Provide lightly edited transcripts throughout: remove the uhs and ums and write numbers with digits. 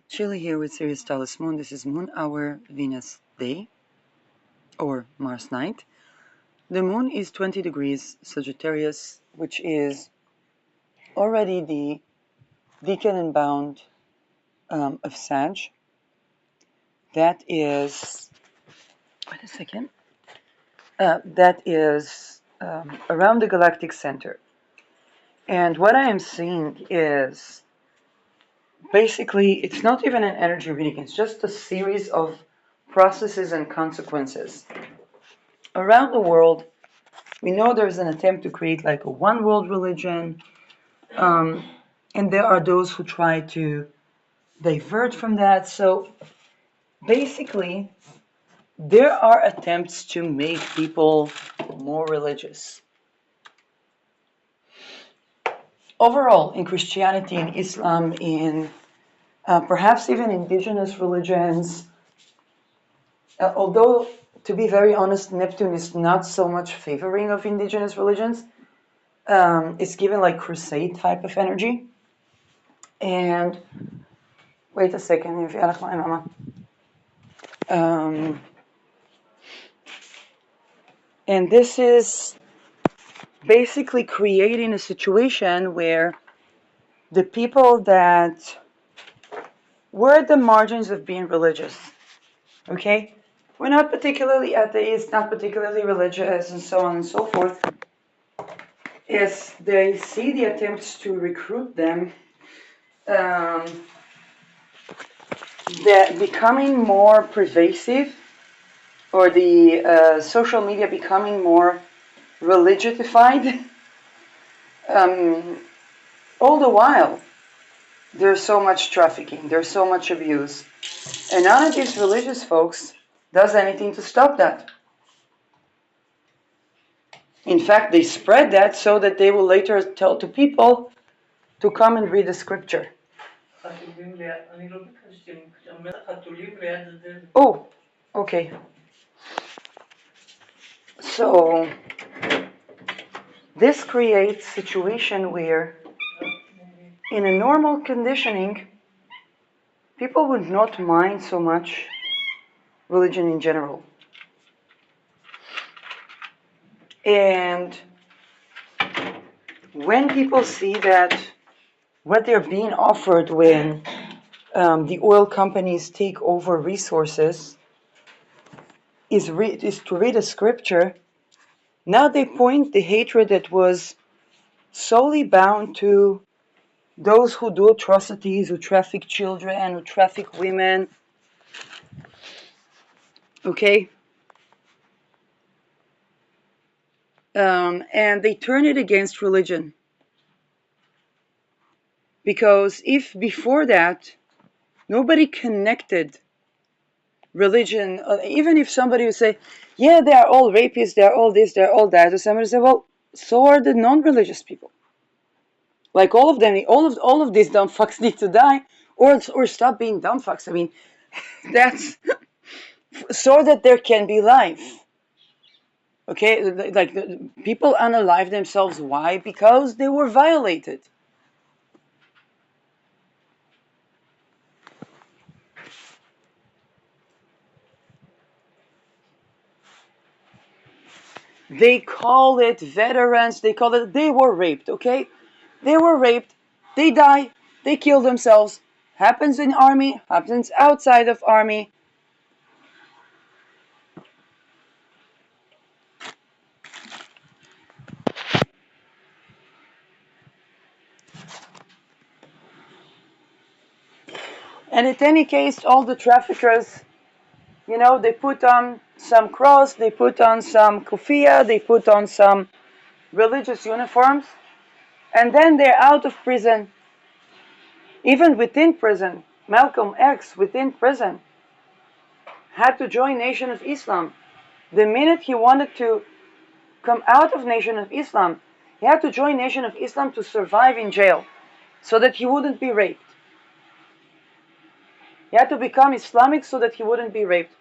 Chile here with Sirius Taurus Moon. This is Moon Hour Venus Day or Mars Night. The Moon is 20 degrees Sagittarius, which is already the decan and bound of Sag. That is, wait a second, that is around the galactic center. And what I am seeing is basically, it's not even an energy reading, it's just a series of processes and consequences. Around the world, we know there's an attempt to create like a one world religion, and there are those who try to divert from that. So basically, there are attempts to make people more religious. Overall, in Christianity, in Islam, in perhaps even indigenous religions, although to be very honest, Neptune is not so much favoring of indigenous religions. It's given like crusade type of energy. And wait a second, if you mama. And this is basically creating a situation where the people that were at the margins of being religious, okay, we're not particularly atheist, not particularly religious, and so on and so forth, is they see the attempts to recruit them that becoming more pervasive, or the social media becoming more religified. All the while, there's so much trafficking, there's so much abuse, and none of these religious folks does anything to stop that. In fact, they spread that so that they will later tell to people to come and read the scripture. Oh, okay. So this creates a situation where in a normal conditioning, people would not mind so much religion in general. And when people see that what they're being offered when the oil companies take over resources is to read a scripture, now they point the hatred that was solely bound to those who do atrocities, who traffic children, who traffic women. Okay? And they turn it against religion. Because if before that, nobody connected religion, even if somebody would say, yeah, they are all rapists, they're all this, they're all that, or somebody would say, well, so are the non-religious people. Like all of them, all of these dumb fucks need to die, or stop being dumb fucks. I mean, that's so that there can be life. Okay, like people unalive themselves. Why? Because they were violated. They call it veterans. They call it, they were raped. Okay, they were raped. They die. They kill themselves. Happens in army. Happens outside of army. And in any case, all the traffickers, you know, they put on some cross, they put on some kufiya, they put on some religious uniforms, and then they're out of prison. Even within prison, Malcolm X, within prison, had to join Nation of Islam. The minute he wanted to come out of Nation of Islam, he had to join Nation of Islam to survive in jail, so that he wouldn't be raped. He had to become Islamic so that he wouldn't be raped.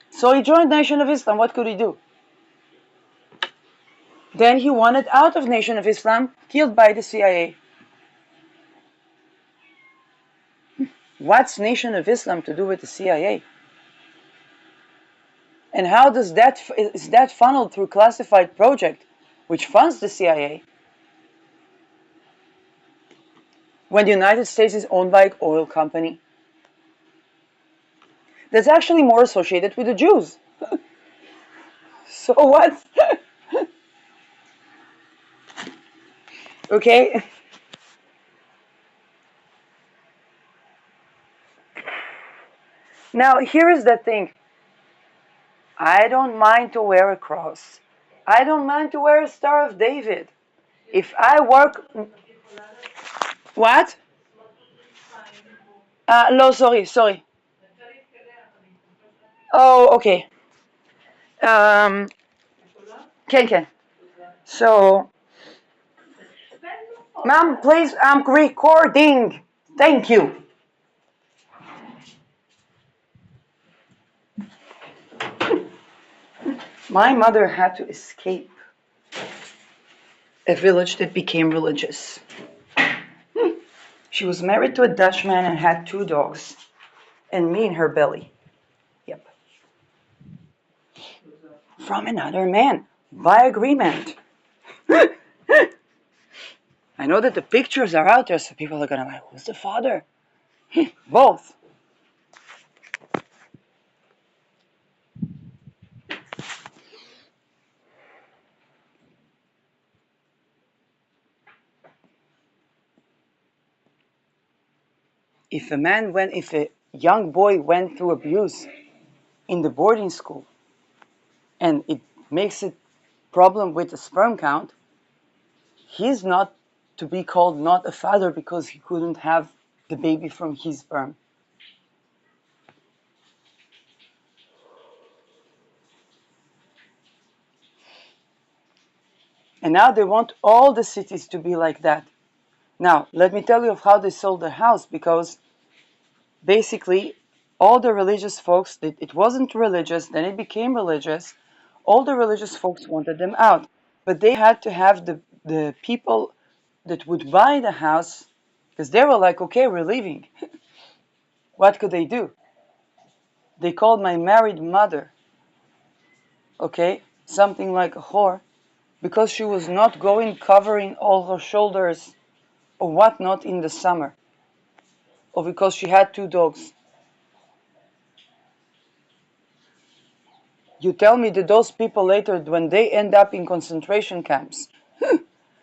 So he joined Nation of Islam. What could he do? Then he wanted out of Nation of Islam, killed by the CIA. What's Nation of Islam to do with the CIA? And how does that is that funneled through classified project, which funds the CIA? When the United States is owned by an oil company, that's actually more associated with the Jews. So what? Okay. Now here is the thing. I don't mind to wear a cross. I don't mind to wear a Star of David. If I work, what? No, sorry. Oh, okay. Um, can. So, ma'am, please, I'm recording. Thank you. My mother had to escape a village that became religious. She was married to a Dutchman and had 2 dogs, and me in her belly. Yep. From another man, by agreement. I know that the pictures are out there, so people are gonna like, who's the father? Both. If a young boy went through abuse in the boarding school, and it makes a problem with the sperm count, he's not to be called not a father because he couldn't have the baby from his sperm. And now they want all the cities to be like that. Now, let me tell you of how they sold their house, because basically all the religious folks, it wasn't religious, then it became religious. All the religious folks wanted them out. But they had to have the people that would buy the house, because they were like, okay, we're leaving. What could they do? They called my married mother, okay, something like a whore, because she was not going covering all her shoulders or whatnot in the summer, or because she had 2 dogs. You tell me that those people later, when they end up in concentration camps,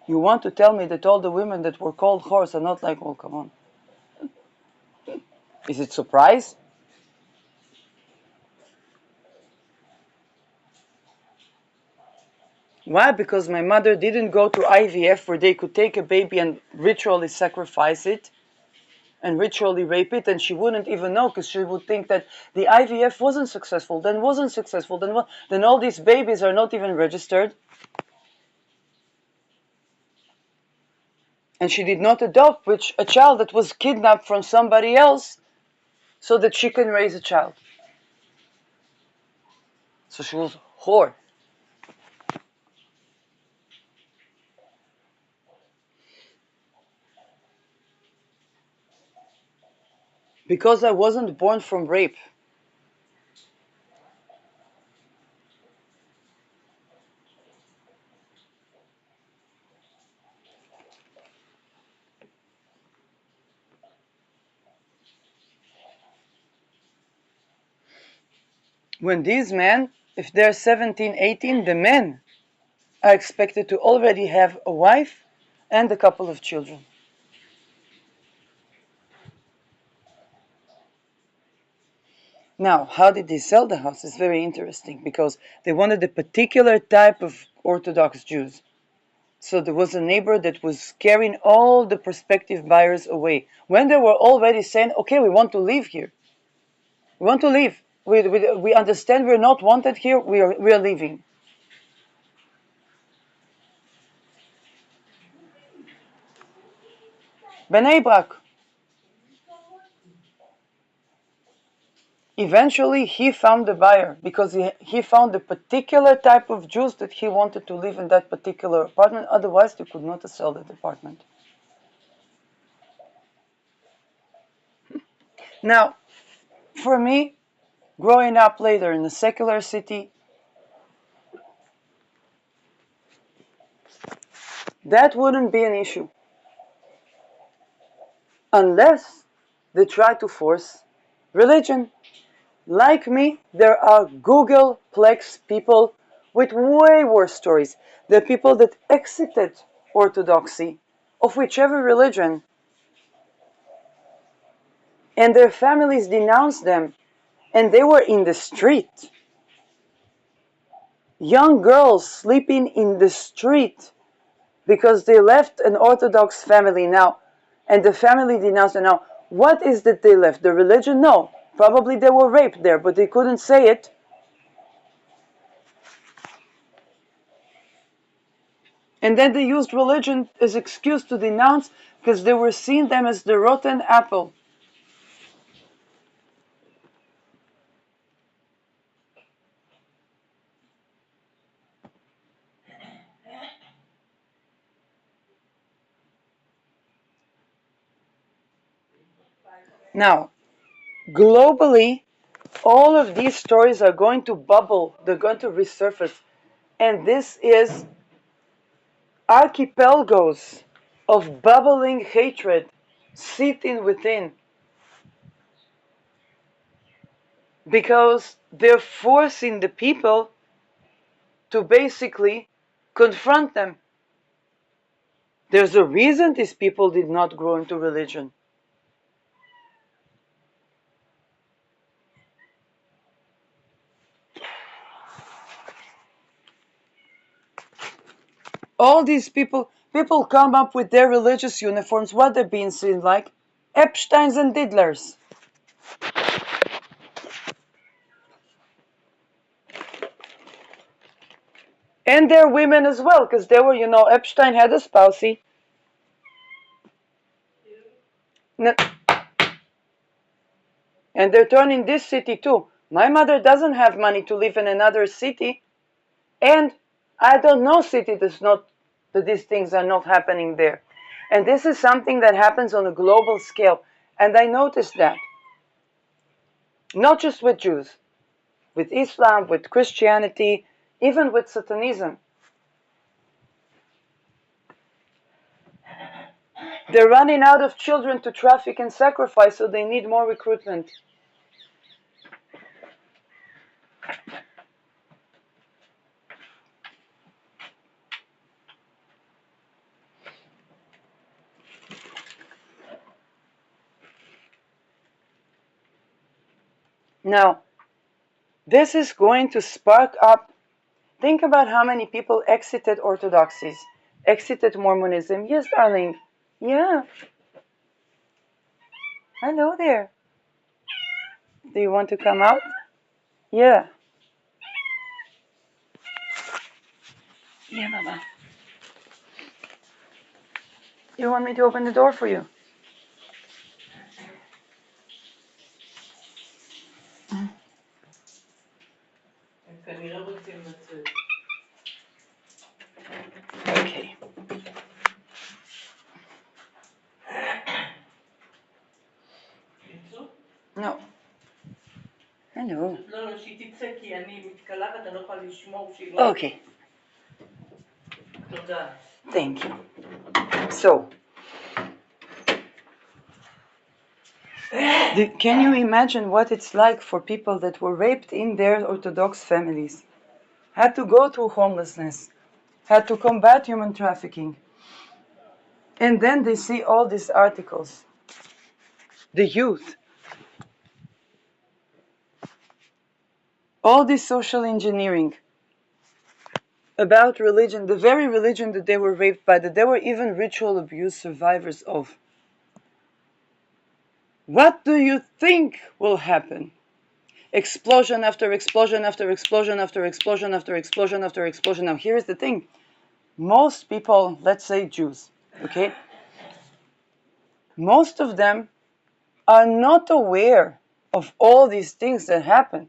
you want to tell me that all the women that were called whores are not like, oh, come on. Is it surprise? Why? Because my mother didn't go to IVF where they could take a baby and ritually sacrifice it and ritually rape it, and she wouldn't even know, because she would think that the IVF wasn't successful, then wasn't successful, then what? Then all these babies are not even registered. And she did not adopt which a child that was kidnapped from somebody else so that she can raise a child. So she was a whore. Because I wasn't born from rape. When these men, if they're 17, 18, the men are expected to already have a wife and a couple of children. Now, how did they sell the house? It's very interesting, because they wanted a particular type of Orthodox Jews. So there was a neighbor that was scaring all the prospective buyers away. When they were already saying, okay, we want to live here. We want to leave. We understand we're not wanted here. We are leaving. Bnei Brak. Eventually, he found the buyer because he found a particular type of Jews that he wanted to live in that particular apartment. Otherwise, they could not sell that apartment. Now, for me, growing up later in a secular city, that wouldn't be an issue. Unless they try to force religion. Like me, there are Googleplex people with way worse stories. The people that exited Orthodoxy, of whichever religion, and their families denounced them, and they were in the street. Young girls sleeping in the street because they left an Orthodox family now, and the family denounced them. Now, what is that they left? The religion? No. Probably they were raped there, but they couldn't say it. And then they used religion as excuse to denounce because they were seeing them as the rotten apple. Now, globally, all of these stories are going to bubble, they're going to resurface. And this is archipelagos of bubbling hatred sitting within. Because they're forcing the people to basically confront them. There's a reason these people did not grow into religion. All these people come up with their religious uniforms. What they're being seen like? Epsteins and diddlers. And they're women as well, because they were, Epstein had a spousey. And they're turning this city too. My mother doesn't have money to live in another city, and I don't know city that these things are not happening there. And this is something that happens on a global scale. And I noticed that. Not just with Jews, with Islam, with Christianity, even with Satanism. They're running out of children to traffic and sacrifice, so they need more recruitment. Now, this is going to spark up. Think about how many people exited Orthodoxies, exited Mormonism. Yes, darling. Yeah. Hello there. Do you want to come out? Yeah. Yeah, Mama. You want me to open the door for you? Okay. No. Hello. Okay. Thank you. So, can you imagine what it's like for people that were raped in their Orthodox families, had to go through homelessness, had to combat human trafficking, and then they see all these articles? The youth, all this social engineering about religion, the very religion that they were raped by, that they were even ritual abuse survivors of. What do you think will happen? Explosion after explosion after explosion after explosion after explosion after explosion. Now, here's the thing. Most people, let's say Jews, okay? Most of them are not aware of all these things that happen.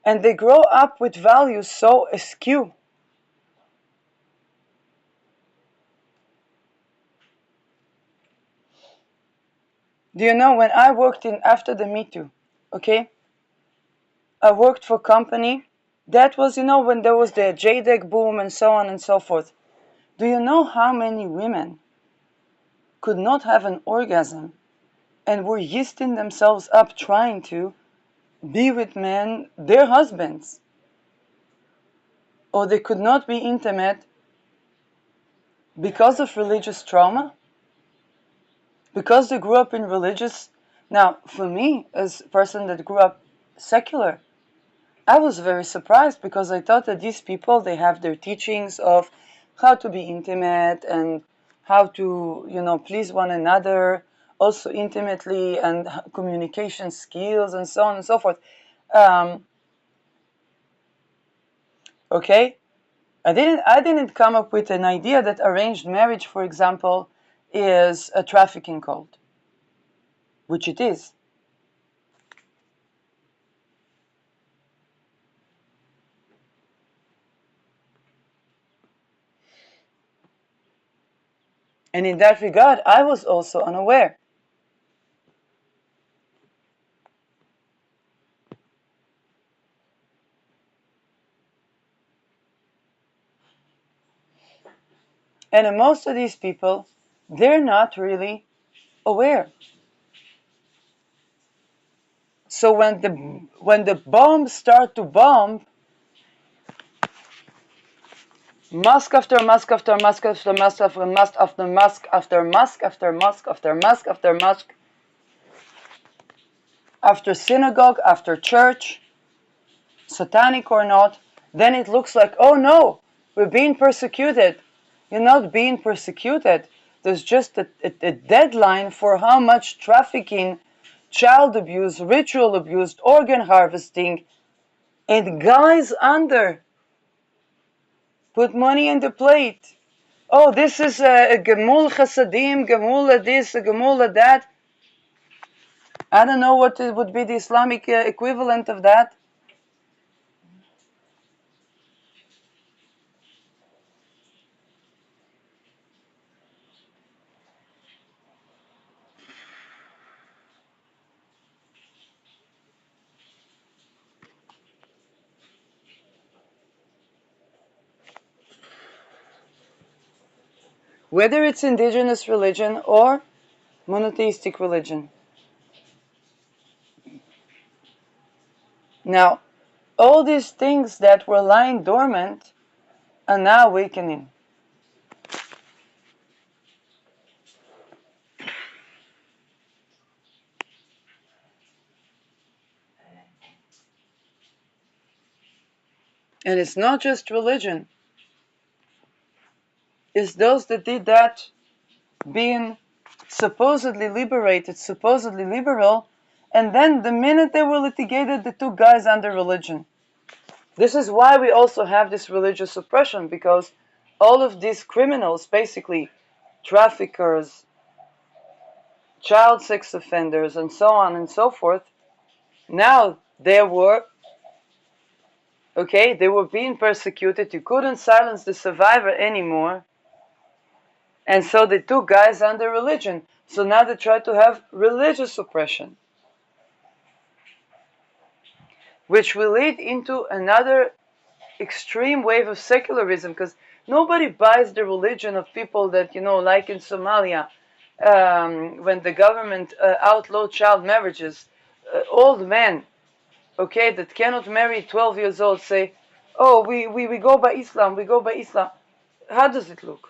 And they grow up with values so askew. Do you know, when I worked in after the Me Too, okay, I worked for a company that was, when there was the JDEC boom and so on and so forth. Do you know how many women could not have an orgasm and were yeasting themselves up trying to be with men, their husbands? Or they could not be intimate because of religious trauma? Because they grew up in religious. Now, for me, as a person that grew up secular, I was very surprised, because I thought that these people, they have their teachings of how to be intimate and how to, please one another, also intimately, and communication skills and so on and so forth. Okay, I didn't come up with an idea that arranged marriage, for example, is a trafficking cult, which it is. And in that regard, I was also unaware. And most of these people, they're not really aware. So when the bombs start to bomb, mosque after mosque after mosque after mosque after mosque after mosque after mosque after mosque after mosque after mosque, after synagogue, after church, satanic or not, then it looks like, oh no, we're being persecuted. You're not being persecuted. There's just a deadline for how much trafficking, child abuse, ritual abuse, organ harvesting, and guys under put money in the plate. Oh, this is a gemul chasadim, gemul this, a gemul that. I don't know what it would be the Islamic equivalent of that. Whether it's indigenous religion or monotheistic religion. Now, all these things that were lying dormant are now awakening. And it's not just religion. It's those that did that being supposedly liberated, supposedly liberal, and then the minute they were litigated, they took guys under religion. This is why we also have this religious oppression, because all of these criminals, basically traffickers, child sex offenders, and so on and so forth, now they were being persecuted. You couldn't silence the survivor anymore. And so they took guys under religion. So now they try to have religious oppression, which will lead into another extreme wave of secularism, because nobody buys the religion of people that, like in Somalia, when the government outlawed child marriages, old men, that cannot marry 12 years old say, oh, we go by Islam, we go by Islam. How does it look?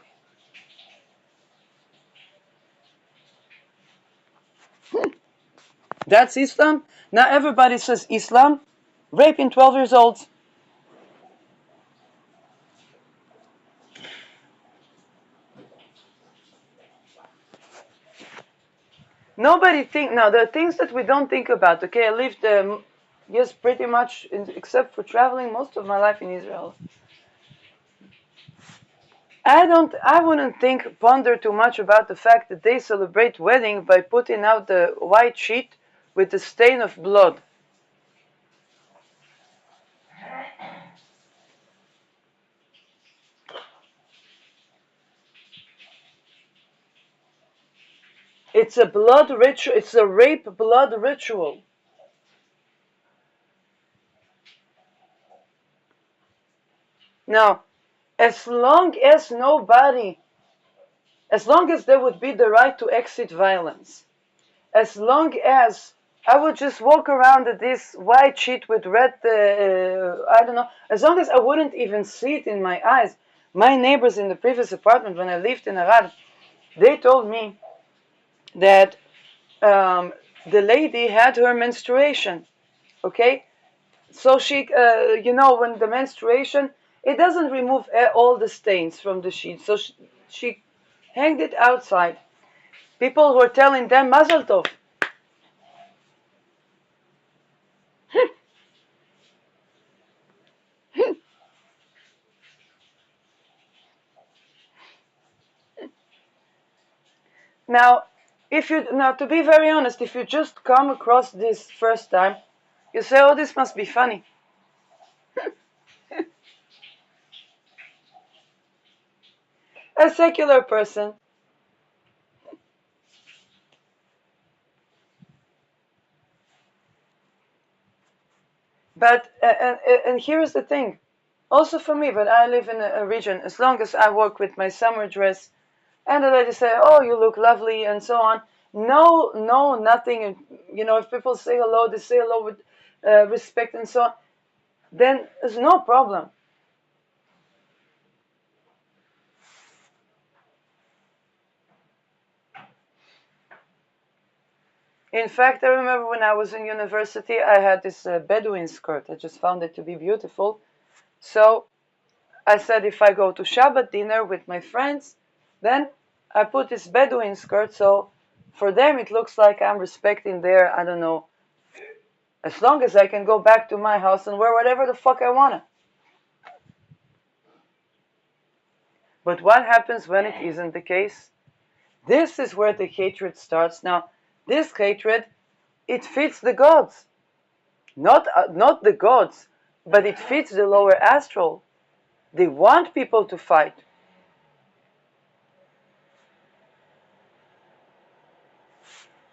That's Islam? Now everybody says Islam, raping 12 years olds. Nobody think, now there are things that we don't think about. I lived, yes, pretty much, except for traveling, most of my life in Israel. I wouldn't ponder too much about the fact that they celebrate wedding by putting out the white sheet with the stain of blood. It's a blood ritual. It's a rape blood ritual. Now, as long as there would be the right to exit violence, as long as I would just walk around at this white sheet with red, I don't know, as long as I wouldn't even see it in my eyes. My neighbors in the previous apartment when I lived in Arad, they told me that the lady had her menstruation, okay? So she, when the menstruation, it doesn't remove all the stains from the sheet. So she hanged it outside. People were telling them, Mazel Tov. Now, to be very honest, if you just come across this first time, you say, oh, this must be funny. A secular person. But, and here's the thing. Also for me, but I live in a region, as long as I work with my summer dress, and the ladies say, oh, you look lovely, and so on. No, no, nothing. If people say hello, they say hello with respect and so on. Then there's no problem. In fact, I remember when I was in university, I had this Bedouin skirt. I just found it to be beautiful. So I said, if I go to Shabbat dinner with my friends, then I put this Bedouin skirt. So for them, it looks like I'm respecting their, I don't know, as long as I can go back to my house and wear whatever the fuck I want. But what happens when it isn't the case? This is where the hatred starts. Now, this hatred, it fits the gods. Not the gods, but it fits the lower astral. They want people to fight.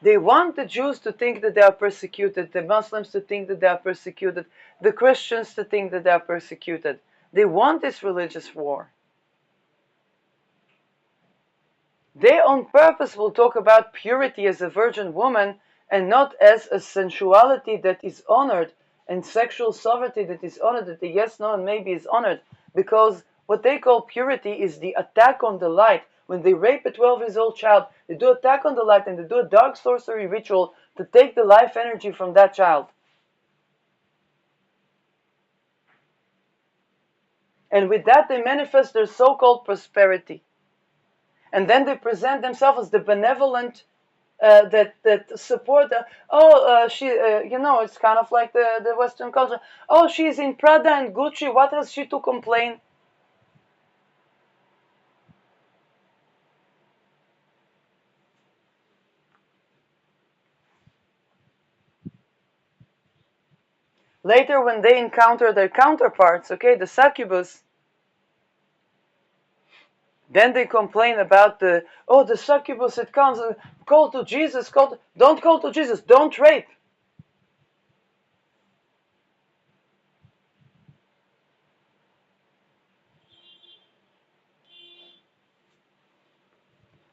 They want the Jews to think that they are persecuted, the Muslims to think that they are persecuted, the Christians to think that they are persecuted. They want this religious war. They on purpose will talk about purity as a virgin woman and not as a sensuality that is honored and sexual sovereignty that is honored, that the yes, no, and maybe is honored. Because what they call purity is the attack on the light. When they rape a 12-year-old child, they do attack on the light and they do a dark sorcery ritual to take the life energy from that child. And with that, they manifest their so-called prosperity. And then they present themselves as the benevolent that support. It's kind of like the Western culture. Oh, she's in Prada and Gucci. What has she to complain? Later, when they encounter their counterparts, okay, the succubus, then they complain about the succubus. It comes. Call to Jesus. Don't call to Jesus. Don't rape.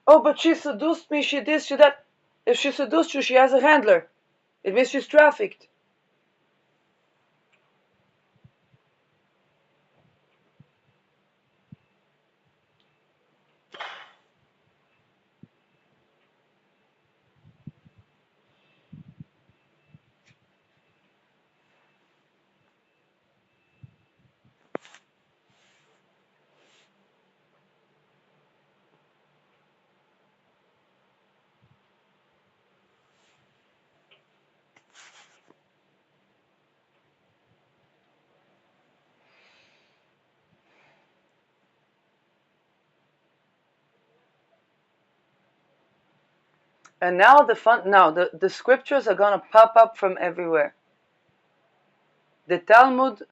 Oh, but she seduced me. She this, she that. If she seduced you, she has a handler. It means she's trafficked. And now the scriptures are going to pop up from everywhere. The Talmud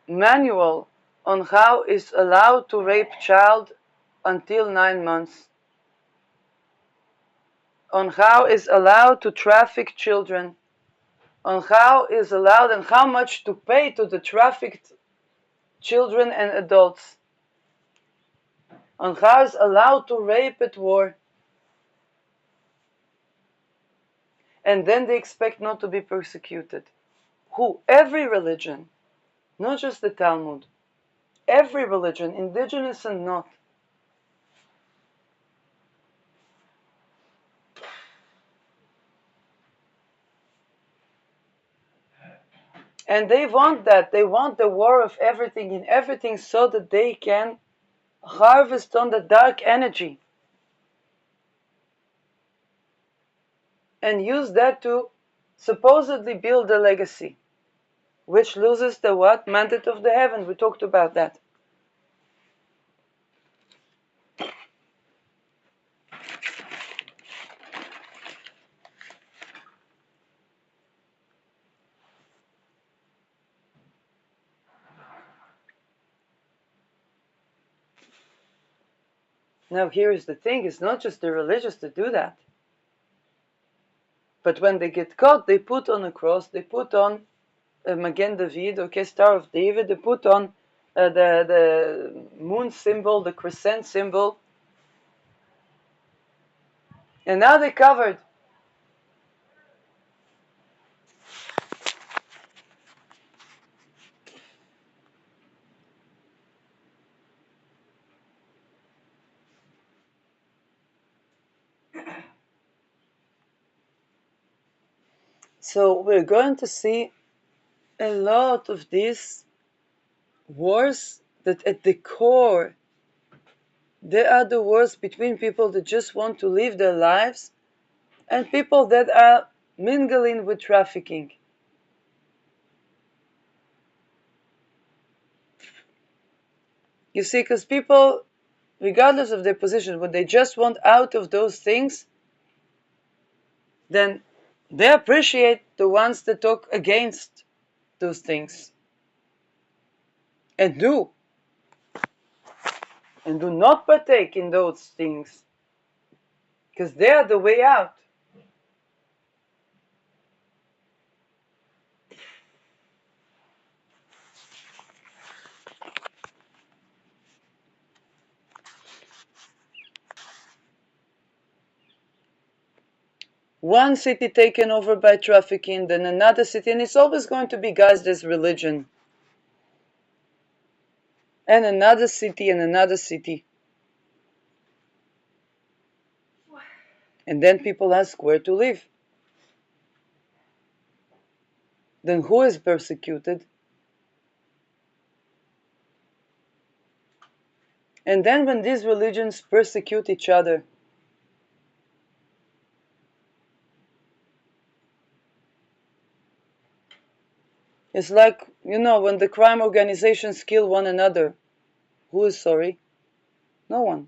manual on how is allowed to rape child until 9 months, on how is allowed to traffic children, on how is allowed and how much to pay to the trafficked children and adults, on how is allowed to rape at war. And then they expect not to be persecuted. Who? Every religion, not just the Talmud. Every religion, indigenous and not. And they want that. They want the war of everything in everything so that they can harvest on the dark energy and use that to supposedly build a legacy, which loses the what? Mandate of the heaven. We talked about that. Now here is the thing, it's not just the religious to do that. But when they get caught, they put on a cross, they put on a Magen David, okay, Star of David, they put on the moon symbol, the crescent symbol, and now they're covered. So we're going to see a lot of these wars that at the core, they are the wars between people that just want to live their lives and people that are mingling with trafficking. You see, because people, regardless of their position, when they just want out of those things, then they appreciate the ones that talk against those things and do not partake in those things because they are the way out. One city taken over by trafficking, then another city, and it's always going to be guised as religion. And another city and another city. And then people ask where to live. Then who is persecuted? And then when these religions persecute each other, it's like, when the crime organizations kill one another, who is sorry? No one.